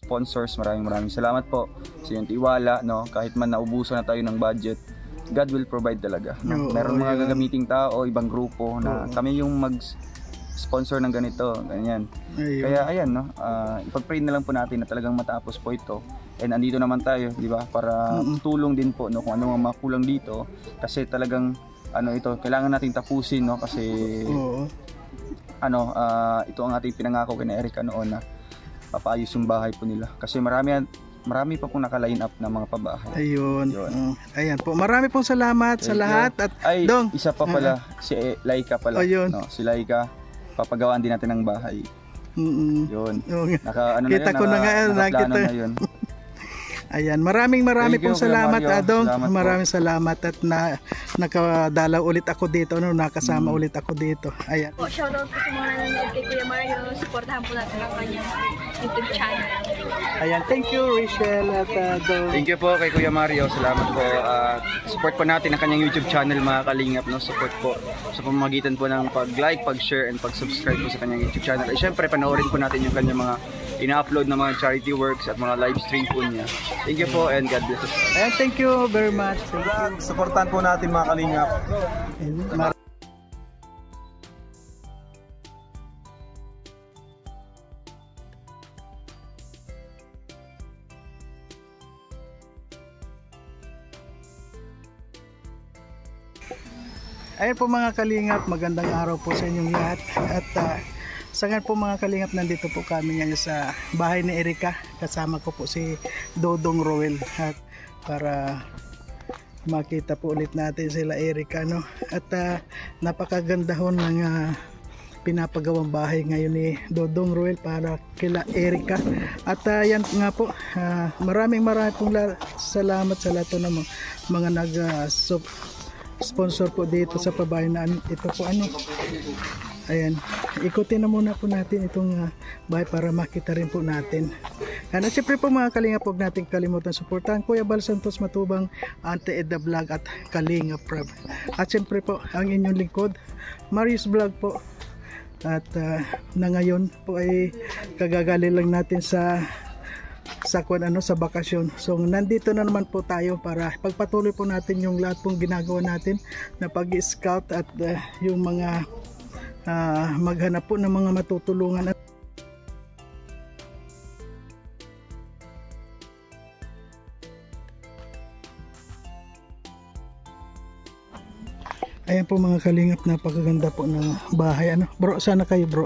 sponsors, maraming salamat po sa inyong tiwala, no? Kahit man naubusan na tayo ng budget, God will provide talaga, no? Meron mga gagamiting tao, ibang grupo na kami yung mag-sponsor ng ganito, ganyan. Kaya ayan, no? Ipag-pray na lang po natin na talagang matapos po ito. And andito naman tayo, di ba? Para tulong din po, no? Kung ano mga makulang dito, kasi talagang ito, kailangan nating tapusin, no? Kasi ito ang ating pinangako kay Erica noon na papaayos yung bahay po nila. Kasi marami pa pong naka-line up na mga pabahay. Ayun. Ayan po. Marami pong salamat sa lahat. At Dong, isa pa pala, si Laika pala. No, si Laika, papagawaan din natin ng bahay. Yun. Kita ko na nga, nakita na yun. Ayan, maraming pong salamat, Adong. Maraming salamat at nakadalaw ulit ako dito, nakasama ulit ako dito. Ayan. Shoutout po sa mga nanonood kay Kuya Mario. Supportahan po natin ang kanyang YouTube channel. Ayan, thank you Rachel at Adong. Thank you po kay Kuya Mario. Salamat po. Support po natin ang kanyang YouTube channel, mga kalingap, no? Support po sa pamamagitan po ng pag-like, pag-share and pag-subscribe po sa kanyang YouTube channel. At syempre, panoorin po natin yung kanyang mga ina-upload na mga charity works at mga live stream po niya. Thank you po and God bless us. And thank you very much. Supportan po natin mga kalingap. Ayan po mga kalingap, magandang araw po sa inyong lahat. At sa ngayon po mga kalingap, nandito po kami ngayon sa bahay ni Erica. Kasama ko po si Dodong Roel at para makita po ulit natin sila Erica, no? At napakaganda ho ng pinapagawang bahay ngayon ni Dodong Roel para kila Erica. At yan nga po, maraming pong salamat sa lahat ng mga sponsor po dito sa pabahay na ito po ayan, ikutin na muna po natin itong bahay para makita rin po natin. At siyempre po mga kalingap, huwag natin kalimutan suportahan Kuya Bal Santos Matubang, Ante Edda Vlog at Kalinga Prab. At siyempre po ang inyong lingkod, Marius Vlog po. At na ngayon po ay kagagali lang natin sa bakasyon. So nandito na naman po tayo para pagpatuloy po natin yung lahat pong ginagawa natin na pag-scout at yung mga maghanap po ng mga matutulungan. Ayan po mga kalingap, napakaganda po ng bahay. Bro, sana kayo bro?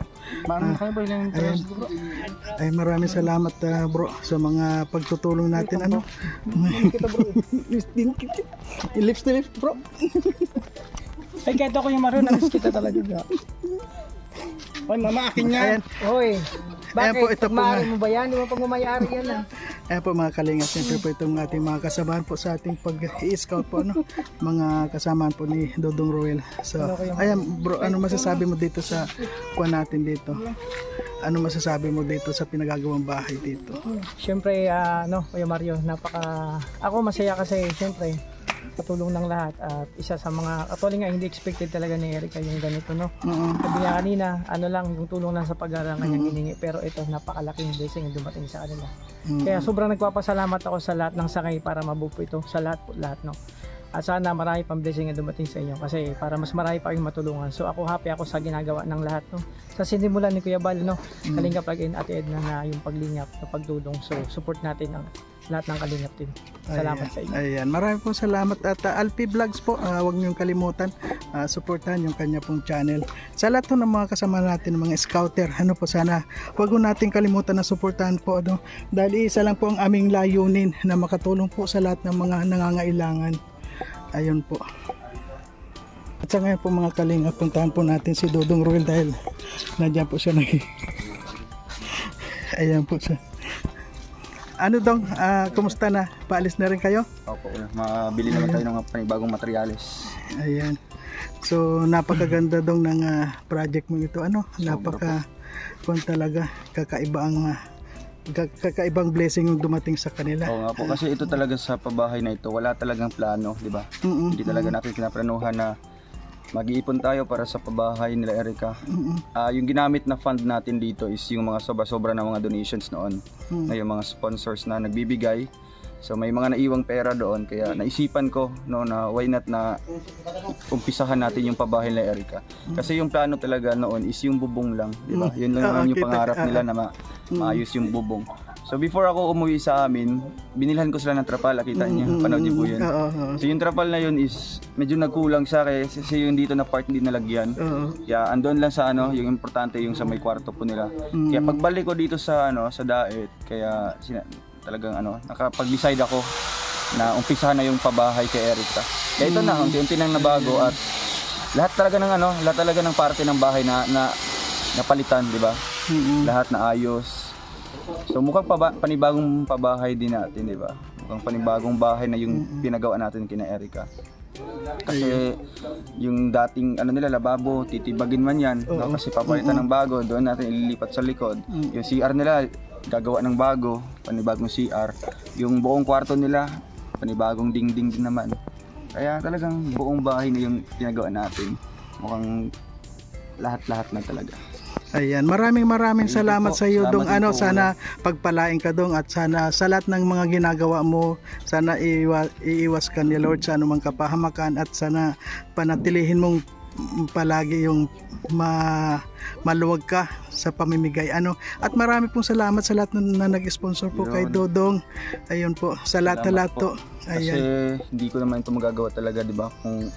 Ay, maraming salamat bro sa mga pagtutulong natin. Lips bro. Ay, kahit ako yung Mario, namiss kita talaga. Oy, mama, akin yan. Oy, bakit? Pag-maari mo ba yan? Di mo pag mamayari yan Ayan po mga kalingap, siyempre po itong ating mga kasamahan po sa ating pag-i-scout po, mga kasamahan po ni Dodong Roel. So, ayan bro, ano masasabi mo dito sa kuwan natin dito? Ano masasabi mo dito sa pinagagawang bahay dito? Siyempre, Kuya Mario, ako masaya kasi siyempre, patulong ng lahat at isa sa mga actually nga hindi expected talaga ni Erica yung ganito, no? Sabi niya kanina, yung tulong lang sa pag-aaral kanyang hiningi, pero ito napakalaking blessing yung dumating sa kanila. Kaya sobrang nagpapasalamat ako sa lahat ng sakay para mabuo ito sa lahat, no? At sana marami pang blessing na dumating sa inyo kasi para mas marami pa kayong matulungan. So ako happy ako sa ginagawa ng lahat, no? Sa sinimulan ni Kuya Bal, no? Kalinga Plug in Ate Edna na yung paglingap na pagtulong. So support natin ang lahat ng Kalingap team. Salamat sa inyo. Ayan, marami pong salamat at Alpi Vlogs po, huwag niyong kalimutan supportahan yung kanya pong channel. Sa lahat po ng mga kasama natin, mga scouter, sana huwag natin kalimutan na supportahan po, dahil isa lang po ang aming layunin na makatulong po sa lahat ng mga nangangailangan. Ayun po. At sa ngayon po mga Kalingap, puntahan po natin si Dodong Roel dahil nandiyan po siya ayan po siya. Dong, kumusta na? Paalis na rin kayo? Opo, mabili naman tayo ng panibagong materyales. Ayan. So, napakaganda Dong ng project mo ito. Talaga, kakaibang blessing yung dumating sa kanila. Oo nga po, kasi ito talaga sa pabahay na ito, wala talagang plano, di ba? Hindi talaga natin pinaplanuhan na mag-iipon tayo para sa pabahay nila Erica. Yung ginamit na fund natin dito is yung mga sobra-sobra na mga donations noon. Na yung mga sponsors na nagbibigay. So may mga naiwang pera doon, kaya naisipan ko no, na why not na umpisahan natin yung pabahay nila Erica. Kasi yung plano talaga noon is yung bubong lang, di ba? Yun lang naman yung pangarap nila na maayos yung bubong. So before ako umuwi sa amin, binilhan ko sila ng trapal, nakita niyo, panood niyo po yun. So yung trapal na yun is medyo nagkulang siya kasi yung dito na part hindi nalagyan. Kaya andun lang sa ano, yung importante yung sa may kwarto po nila. Kaya pagbalik ko dito sa ano, sa Daet, kaya talagang ano, nakapag-decide ako na umpisahan na yung pabahay kay Erica. Kaya ito na, unti-unti nang nabago at lahat talaga ng ano, lahat talaga ng parte ng bahay na napalitan, di ba? Lahat na ayos. So mukhang panibagong pabahay din natin, di ba? Mukhang panibagong bahay na yung pinagawa natin kina Erica. Kasi yung dating ano nila lababo, titibagin man yan, no? Kasi papalitan ng bago, doon natin ililipat sa likod. Yung CR nila gagawa ng bago, panibagong CR. Yung buong kwarto nila, panibagong dingding din naman. Kaya talagang buong bahay na yung pinagawa natin. Mukhang lahat-lahat na talaga. Ayan, maraming salamat sa iyo dong ano, sana pagpalain ka dong at sana sa lahat ng mga ginagawa mo, sana iiwas ka ni Lord sa anumang kapahamakan at sana panatilihin mong palagi yung maluwag ka sa pamimigay ano, at marami pong salamat sa lahat na nag-sponsor po kay Dodong. Ayun po, sa lahat po. Ayan. Kasi hindi ko naman ito magagawa talaga, di ba? Kung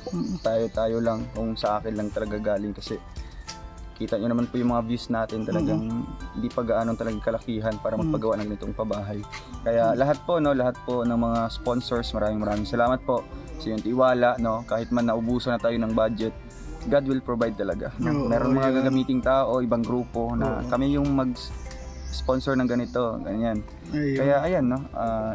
tayo lang, kung sa akin lang talaga galing, kasi kita nyo naman po yung mga views natin, talagang hindi pa gaanong talagang kalakihan para magpagawa ng ganitong pabahay. Kaya lahat po ng mga sponsors, maraming salamat po sa inyong tiwala, no? Kahit man naubusan na tayo ng budget, God will provide talaga. No? Meron mga gagamiting tao, ibang grupo na kami yung mag-sponsor ng ganito, ganyan. Kaya ayan, no?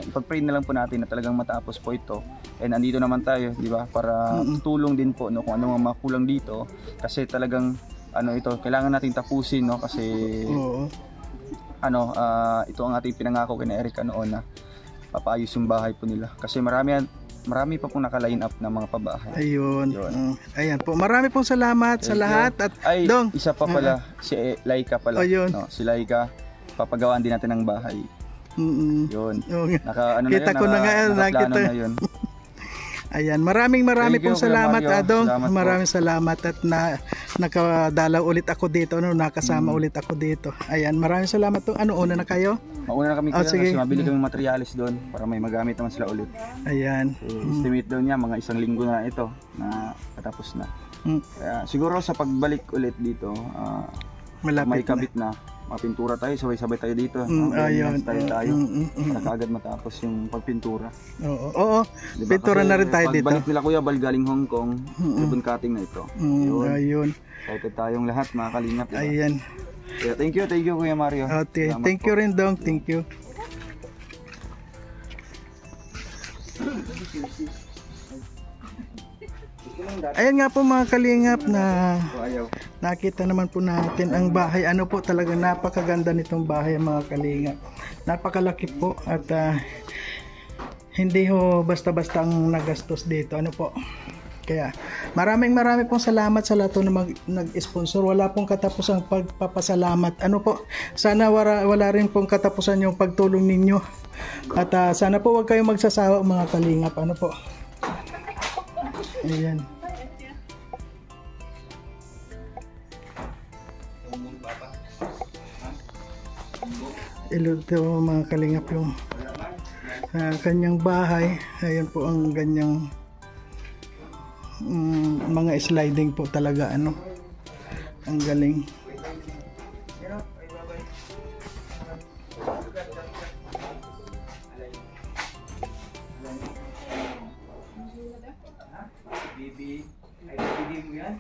Ipag-pray na lang po natin na talagang matapos po ito. And andito naman tayo, di ba? Para tulong din po, no? Kung ano mga makulang dito. Kasi talagang ano ito, kailangan nating tapusin, no? Kasi ano, ito ang ating pinangako kay Erica noon na papaayos yung bahay po nila. Kasi marami pa pong naka-line up na mga pabahay. Ayun. Ayan po. Marami pong salamat sa lahat. At ay, Dong, isa pa pala, si Laika pala. No, si Laika, papagawaan din natin ng bahay. Yun. Kita ko na nga, nakita. Na yun. Ayan, maraming pong salamat, Adong. Maraming salamat at nakadalaw ulit ako dito, no, nakasama ulit ako dito. Ayan, maraming salamat. Ano, una na kayo? Mauna na kami kasi mabili kami materialis doon para may magamit naman sila ulit. Ayan. Estimate daw niya mga 1 linggo na ito na patapos na. Kaya siguro sa pagbalik ulit dito, may kabit na. Mapintura tayo, sabay-sabay tayo dito. Ayun. Tayo. Para kaagad matapos yung pagpintura. Oo. Diba? Pintura na rin tayo dito. Pagbalik nila Kuya Bal galing Hong Kong, ribbon cutting na ito. Ayun. Excited tayong lahat, mga kalingap. Diba? Ayan. Yeah, thank you Kuya Mario. Okay. Thank you rin, Dong. Thank you. Ayan nga po mga kalingap na nakita naman po natin ang bahay. Ano po, talagang napakaganda nitong bahay mga kalingap. Napakalaki po at hindi ho basta-basta ang nagastos dito. Ano po. Kaya maraming pong salamat sa lahat na nag-sponsor. Wala pong katapusang pagpapasalamat. Ano po, sana wala rin pong katapusan yung pagtulong ninyo. At sana po wag kayong magsasawa mga kalingap. Ano po. Ayan. Ito mga kalingap yung kanyang bahay. Ayan po ang ganyang mga sliding po talaga, ano, ang galing. Bibi, ay bibi mo yan?